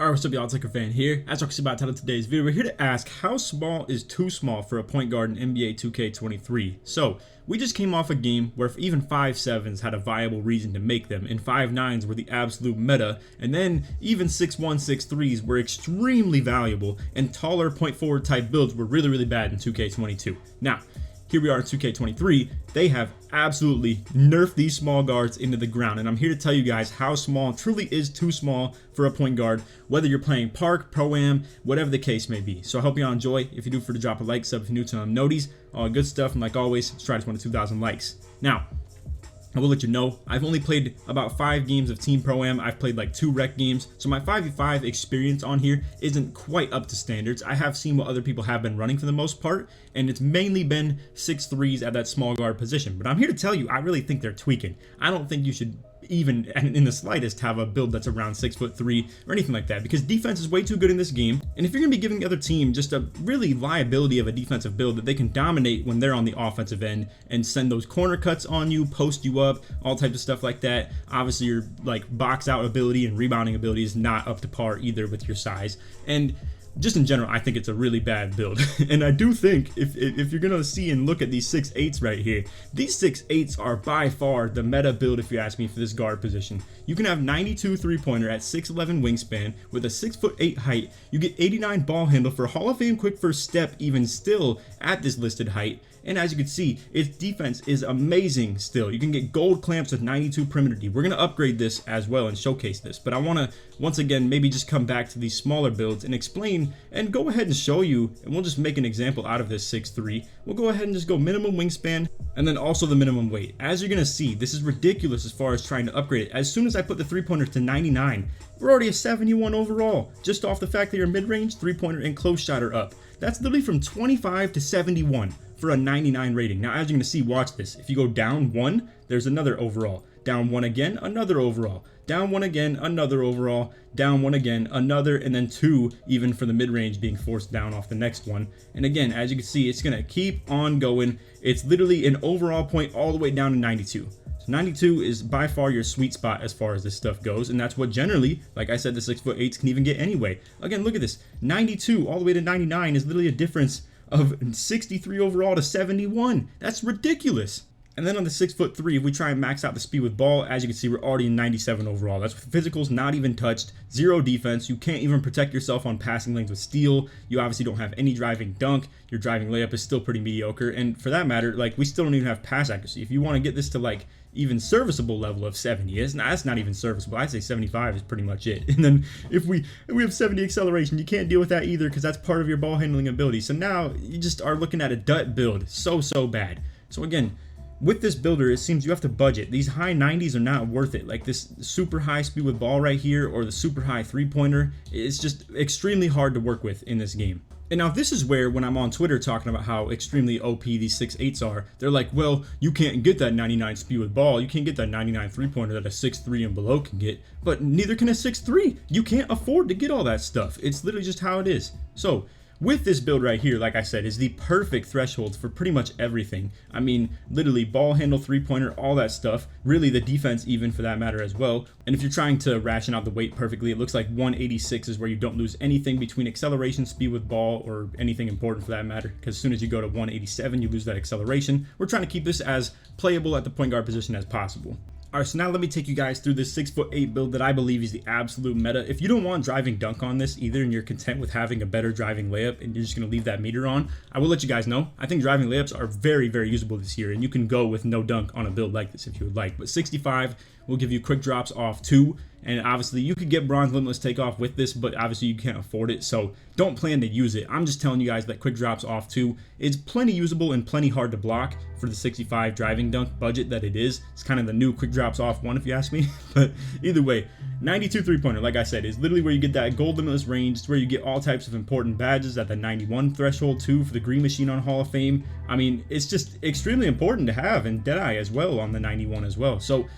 Alright, what's up y'all, it's LakerFan here. As you can see by the title of today's video, we're here to ask how small is too small for a point guard in NBA 2K23. So, we just came off a game where even 5'7s had a viable reason to make them, and 5'9s were the absolute meta, and then even 6'1", 6'3s were extremely valuable, and taller point forward type builds were really bad in 2K22. Now, here we are in 2K23, they have absolutely nerfed these small guards into the ground, and I'm here to tell you guys how small truly is too small for a point guard, whether you're playing Park, Pro-Am, whatever the case may be. So I hope you all enjoy. If you do, for to drop a like, sub if you're new to noties, all good stuff, and like always, let's try to 2,000 likes. Now, I will let you know, I've only played about 5 games of Team Pro-Am. I've played like 2 rec games, so my 5v5 experience on here isn't quite up to standards. I have seen what other people have been running for the most part, and it's mainly been 6'3s at that small guard position. But I'm here to tell you, I really think they're tweaking. I don't think you should even in the slightest have a build that's around 6'3" or anything like that, because defense is way too good in this game. And if you're gonna be giving the other team just a really liability of a defensive build that they can dominate when they're on the offensive end and send those corner cuts on you, post you up, all types of stuff like that, obviously your like box out ability and rebounding ability is not up to par either with your size. And just in general, I think it's a really bad build. And I do think if you're gonna see and look at these 6'8s right here, these 6'8s are by far the meta build, if you ask me, for this guard position. You can have 92 3-pointer at 6'11 wingspan with a 6'8" height. You get 89 ball handle for Hall of Fame quick first step, even still at this listed height. And as you can see, its defense is amazing still. You can get gold clamps with 92 perimeter D. We're going to upgrade this as well and showcase this. But I want to, once again, maybe just come back to these smaller builds and explain and go ahead and show you. And we'll just make an example out of this 6'3". We'll go ahead and just go minimum wingspan and then also the minimum weight. As you're going to see, this is ridiculous as far as trying to upgrade it. As soon as I put the 3-pointer to 99, we're already a 71 overall. Just off the fact that your mid-range, 3-pointer, and close shot are up. That's literally from 25 to 71. For a 99 rating. Now, as you're going to see, watch this. If you go down 1, there's another overall. Down 1 again, another overall. Down 1 again, another overall. Down 1 again, another, and then 2 even for the mid-range being forced down off the next one. And again, as you can see, it's going to keep on going. It's literally an overall point all the way down to 92. So 92 is by far your sweet spot as far as this stuff goes, and that's what generally, like I said, the 6'8s can even get anyway. Again, look at this. 92 all the way to 99 is literally a difference of 63 overall to 71. That's ridiculous. And then on the 6'3", if we try and max out the speed with ball, as you can see, we're already in 97 overall. That's with physicals not even touched, 0 defense. You can't even protect yourself on passing lanes with steal. You obviously don't have any driving dunk. Your driving layup is still pretty mediocre. And for that matter, like, we still don't even have pass accuracy. If you want to get this to like even serviceable level of 70, that's not even serviceable. I'd say 75 is pretty much it. And then if we have 70 acceleration, you can't deal with that either because that's part of your ball handling ability. So now you just are looking at a dud build. So bad. So again, with this builder, it seems you have to budget. These high 90s are not worth it. Like this super high speed with ball right here or the super high 3-pointer, it's just extremely hard to work with in this game. And now this is where, when I'm on Twitter talking about how extremely OP these 6'8s are, they're like, well, you can't get that 99 speed with ball. You can't get that 99 3-pointer that a 6'3 and below can get, but neither can a 6'3. You can't afford to get all that stuff. It's literally just how it is. So with this build right here, like I said, is the perfect threshold for pretty much everything. I mean, literally ball handle, 3-pointer, all that stuff. Really the defense even for that matter as well. And if you're trying to ration out the weight perfectly, it looks like 186 is where you don't lose anything between acceleration, speed with ball, or anything important for that matter. Because as soon as you go to 187, you lose that acceleration. We're trying to keep this as playable at the point guard position as possible. Alright, so now let me take you guys through this 6'8" build that I believe is the absolute meta. If you don't want driving dunk on this either and you're content with having a better driving layup and you're just going to leave that meter on, I will let you guys know. I think driving layups are very usable this year, and you can go with no dunk on a build like this if you would like. But 65 will give you quick drops off 2, and obviously you could get bronze limitless takeoff with this, but obviously you can't afford it, so don't plan to use it. I'm just telling you guys that quick drops off 2 is plenty usable and plenty hard to block for the 65 driving dunk budget that it is. It's kind of the new quick drops off 1 if you ask me. But either way, 92 3-pointer, like I said, is literally where you get that gold limitless range. It's where you get all types of important badges at the 91 threshold too for the green machine on Hall of Fame. I mean, it's just extremely important to have, and Deadeye as well on the 91 as well. So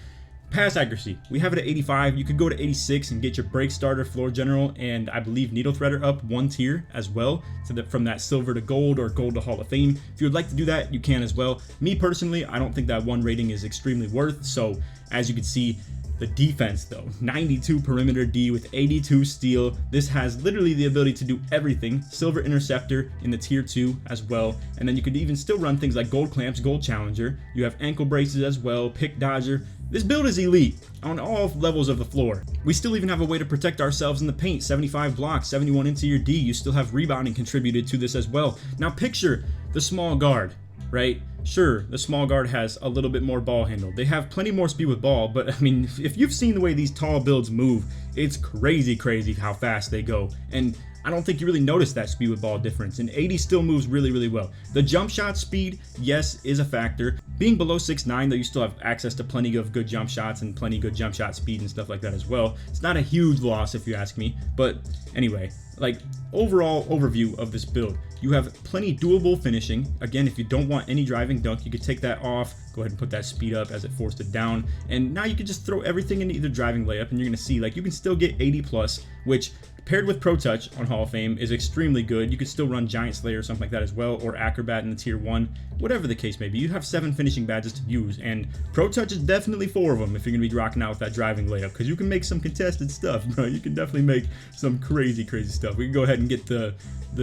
pass accuracy, we have it at 85. You could go to 86 and get your break starter, floor general, and I believe needle threader up 1 tier as well, so that from that silver to gold or gold to Hall of Fame. If you would like to do that, you can as well. Me personally, I don't think that 1 rating is extremely worth, so as you can see, The defense though, 92 perimeter D with 82 steal. This has literally the ability to do everything. Silver interceptor in the tier 2 as well. And then you could even still run things like gold clamps, gold challenger. You have ankle braces as well, pick dodger. This build is elite on all levels of the floor. We still even have a way to protect ourselves in the paint. 75 blocks, 71 into your D. You still have rebounding contributed to this as well. Now picture the small guard, right? Sure, the small guard has a little bit more ball handle. They have plenty more speed with ball, but I mean, if you've seen the way these tall builds move, it's crazy how fast they go. And I don't think you really notice that speed with ball difference, and 80 still moves really well. The jump shot speed, yes, is a factor. Being below 6'9", though, you still have access to plenty of good jump shots and plenty good jump shot speed and stuff like that as well. It's not a huge loss if you ask me, but anyway, like overall overview of this build, you have plenty doable finishing. Again, if you don't want any driving dunk, you could take that off, go ahead and put that speed up as it forced it down, and now you can just throw everything into either driving layup, and you're gonna see like you can still get 80 plus, which paired with Pro Touch on Hall of Fame is extremely good. You could still run Giant Slayer or something like that as well, or Acrobat in the tier 1, whatever the case may be. You have 7 finishing badges to use, and Pro Touch is definitely 4 of them if you're gonna be rocking out with that driving layup, because you can make some contested stuff, bro. You can definitely make some crazy stuff. We can go ahead and get the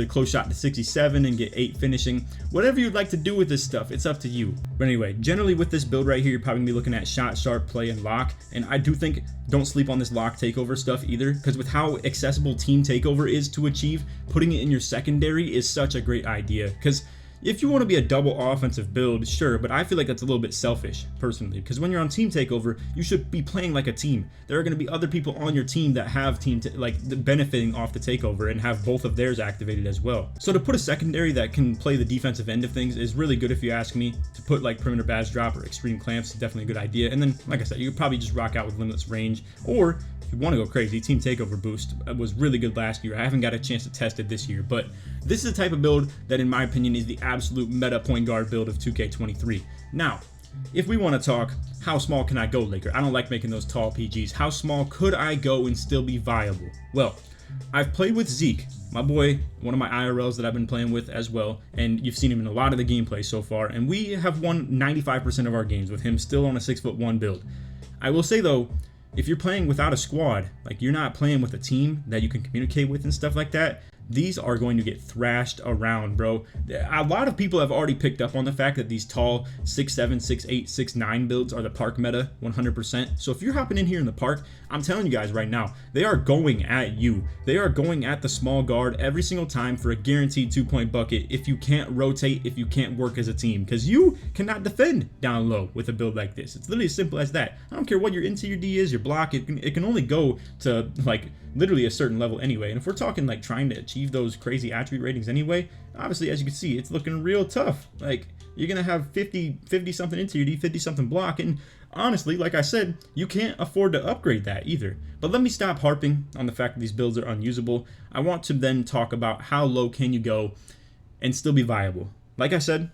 close shot to 67 and get 8 finishing. Whatever you'd like to do with this stuff, it's up to you. But anyway, generally with this build right here, you're probably gonna be looking at shot, sharp, play, and lock. And I do think, don't sleep on this lock takeover stuff either, because with how accessible team takeover is to achieve, putting it in your secondary is such a great idea. Because if you want to be a double offensive build, sure, but I feel like that's a little bit selfish, personally, because when you're on team takeover, you should be playing like a team. There are going to be other people on your team that have benefiting off the takeover and have both of theirs activated as well. So to put a secondary that can play the defensive end of things is really good if you ask me. To put like perimeter badge drop or extreme clamps is definitely a good idea. And then, like I said, you could probably just rock out with limitless range, or if you want to go crazy, team takeover boost was really good last year. I haven't got a chance to test it this year, but this is the type of build that in my opinion is the absolute meta point guard build of 2K23. Now, if we want to talk, how small can I go, Laker? I don't like making those tall PGs. How small could I go and still be viable? Well, I've played with Zeke, my boy, one of my IRLs that I've been playing with as well, and you've seen him in a lot of the gameplay so far, and we have won 95% of our games with him still on a 6'1" build. I will say though, if you're playing without a squad, like you're not playing with a team that you can communicate with and stuff like that, these are going to get thrashed around, bro. A lot of people have already picked up on the fact that these tall 6'7", 6'8", 6'9" builds are the park meta 100%. So if you're hopping in here in the park, I'm telling you guys right now, they are going at you. They are going at the small guard every single time for a guaranteed 2-point bucket if you can't rotate, if you can't work as a team, because you cannot defend down low with a build like this. It's literally as simple as that. I don't care what your interior D is, your block, it can only go to like literally a certain level anyway. And if we're talking like trying to achieve those crazy attribute ratings anyway, obviously as you can see, it's looking real tough. Like you're gonna have 50 something interior D, 50 something block, and honestly, like I said, you can't afford to upgrade that either. But let me stop harping on the fact that these builds are unusable. I want to then talk about how low can you go and still be viable. Like I said,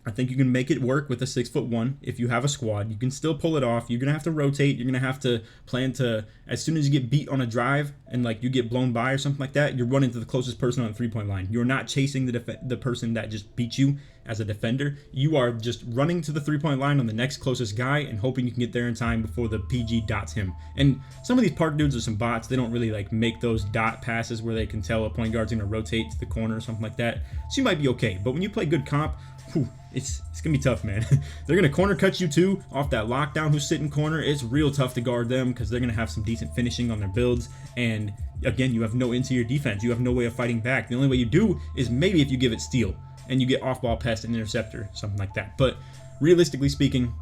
I think you can make it work with a 6'1". If you have a squad, you can still pull it off. You're gonna have to rotate. You're gonna have to plan to, as soon as you get beat on a drive and like you get blown by or something like that, you're running to the closest person on the 3-point line. You're not chasing the person that just beat you as a defender. You are just running to the 3-point line on the next closest guy and hoping you can get there in time before the PG dots him. And some of these park dudes are some bots. They don't really like make those dot passes where they can tell a point guard's gonna rotate to the corner or something like that. So you might be okay. But when you play good comp, it's gonna be tough, man. They're gonna corner cut you too off that lockdown who's sitting corner. It's real tough to guard them because they're gonna have some decent finishing on their builds, and again, you have no interior defense. You have no way of fighting back. The only way you do is maybe if you give it steal and you get off-ball pest and interceptor, something like that. But realistically speaking,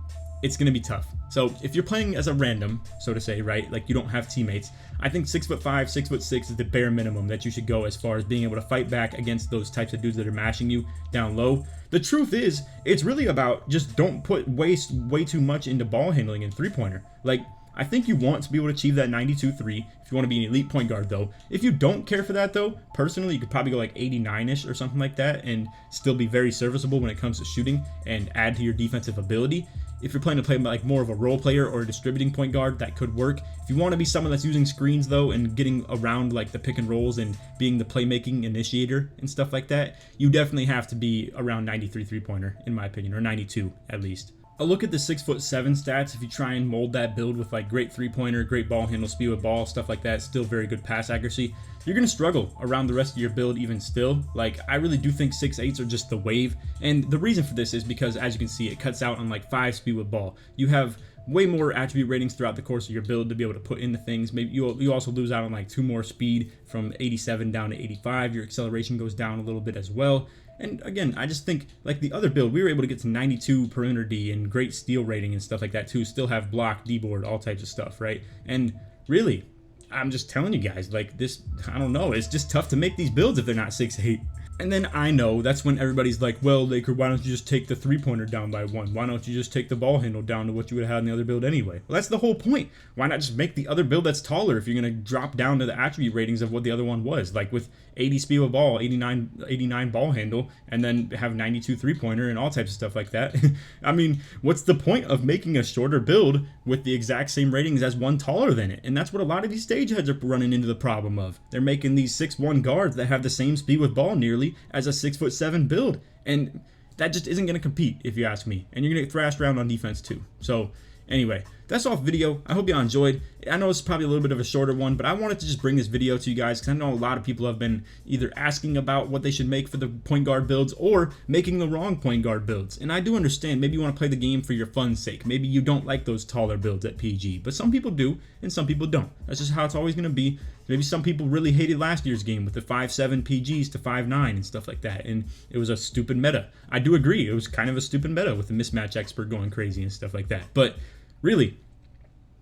it's gonna be tough. So if you're playing as a random, so to say, right, like you don't have teammates, I think 6'5", 6'6" is the bare minimum that you should go as far as being able to fight back against those types of dudes that are mashing you down low. The truth is, it's really about just don't waste way too much into ball handling and three-pointer. Like, I think you want to be able to achieve that 92-3 if you want to be an elite point guard though. If you don't care for that though, personally, you could probably go like 89-ish or something like that and still be very serviceable when it comes to shooting and add to your defensive ability. If you're planning to play like more of a role player or a distributing point guard, that could work. If you want to be someone that's using screens though and getting around like the pick and rolls and being the playmaking initiator and stuff like that, you definitely have to be around 93 3-pointer in my opinion, or 92 at least. a look at the 6'7" stats. If you try and mold that build with like great 3-pointer, great ball handle, speed with ball, stuff like that, still very good pass accuracy, you're gonna struggle around the rest of your build even still. Like, I really do think 6'8s are just the wave, and the reason for this is because, as you can see, it cuts out on like 5 speed with ball. You have way more attribute ratings throughout the course of your build to be able to put into things. Maybe you also lose out on like 2 more speed from 87 down to 85. Your acceleration goes down a little bit as well. And again, I just think, like the other build, we were able to get to 92 perimeter D and great steal rating and stuff like that too. Still have block, D-board, all types of stuff, right? And really, I'm just telling you guys, like this, I don't know, it's just tough to make these builds if they're not 6'8". And then I know that's when everybody's like, well, Laker, why don't you just take the 3-pointer down by 1? Why don't you just take the ball handle down to what you would have had in the other build anyway? Well, that's the whole point. Why not just make the other build that's taller if you're going to drop down to the attribute ratings of what the other one was? Like with 80 speed with ball, 89 ball handle, and then have 92 3-pointer and all types of stuff like that. I mean, what's the point of making a shorter build with the exact same ratings as one taller than it? And that's what a lot of these stage heads are running into the problem of. They're making these 6'1" guards that have the same speed with ball nearly as a 6'7" build, and that just isn't going to compete, if you ask me. And you're going to get thrashed around on defense too. So anyway, that's all video. I hope you all enjoyed. I know it's probably a little bit of a shorter one, but I wanted to just bring this video to you guys because I know a lot of people have been either asking about what they should make for the point guard builds or making the wrong point guard builds. And I do understand, maybe you want to play the game for your fun's sake. Maybe you don't like those taller builds at PG, but some people do and some people don't. That's just how it's always going to be. Maybe some people really hated last year's game with the 5'7" PGs to 5'9" and stuff like that, and it was a stupid meta. I do agree, it was kind of a stupid meta with the mismatch expert going crazy and stuff like that. But really,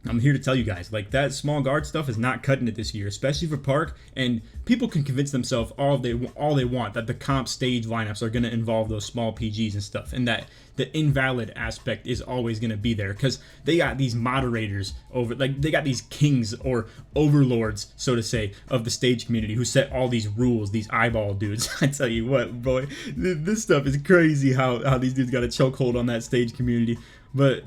I'm here to tell you guys, like, that small guard stuff is not cutting it this year, especially for Park. And people can convince themselves all they want that the comp stage lineups are going to involve those small PGs and stuff, and that the invalid aspect is always going to be there because they got these moderators over, like they got these kings or overlords, so to say, of the stage community who set all these rules, these eyeball dudes. I tell you what, boy, this stuff is crazy how these dudes got a chokehold on that stage community. But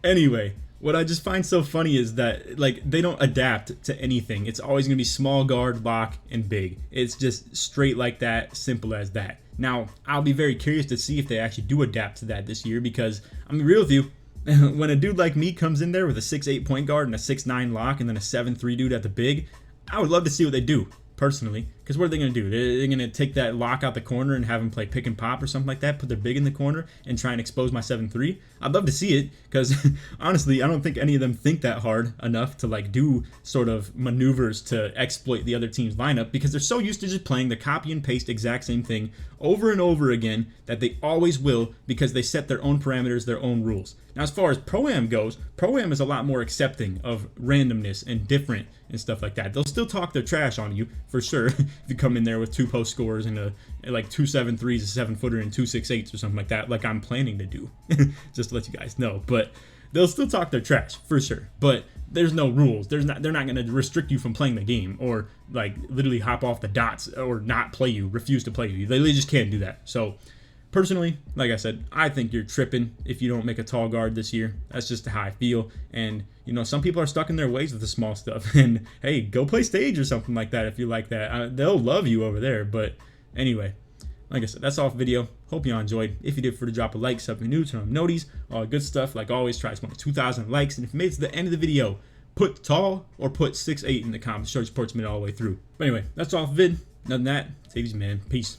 anyway, what I just find so funny is that, like, they don't adapt to anything. It's always going to be small guard, lock, and big. It's just straight like that, simple as that. Now, I'll be very curious to see if they actually do adapt to that this year because, I'm real with you, when a dude like me comes in there with a 6'8" point guard and a 6'9" lock and then a 7'3" dude at the big, I would love to see what they do, personally. Because what are they going to do? They're going to take that lock out the corner and have him play pick and pop or something like that, put their big in the corner and try and expose my 7'3"? I'd love to see it because, honestly, I don't think any of them think that hard enough to, like, do sort of maneuvers to exploit the other team's lineup because they're so used to just playing the copy and paste exact same thing over and over again that they always will because they set their own parameters, their own rules. Now, as far as Pro-Am goes, Pro-Am is a lot more accepting of randomness and different and stuff like that. They'll still talk their trash on you, for sure, if you come in there with 2 post scores and like 2 7-3s, a 7-footer, and 2 6-8s or something like that, like I'm planning to do, just to let you guys know. But they'll still talk their trash, for sure. But there's no rules. They're not going to restrict you from playing the game or, like, literally hop off the dots or not play you, refuse to play you. They just can't do that. So, personally, like I said, I think you're tripping if you don't make a tall guard this year. That's just how I feel. And, you know, some people are stuck in their ways with the small stuff. And, hey, go play stage or something like that if you like that. They'll love you over there. But anyway, like I said, that's all for the video. Hope you all enjoyed. If you did, for to drop a like, something new, turn on noties, all good stuff. Like always, try to want 2,000 likes. And if you made it to the end of the video, put tall or put 6'8" in the comments. Show your support me all the way through. But anyway, that's all for the vid. Other than that, take it easy, man. Peace.